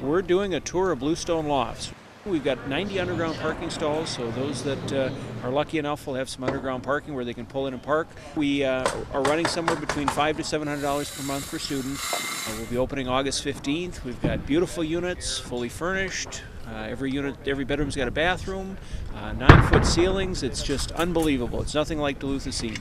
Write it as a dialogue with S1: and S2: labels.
S1: We're doing a tour of BlueStone Lofts. We've got 90 underground parking stalls, so those that are lucky enough will have some underground parking where they can pull in and park. We are running somewhere between $500 to $700 per month per student. We'll be opening August 15th. We've got beautiful units, fully furnished. Every bedroom's got a bathroom, 9-foot ceilings. It's just unbelievable. It's nothing like Duluth has seen.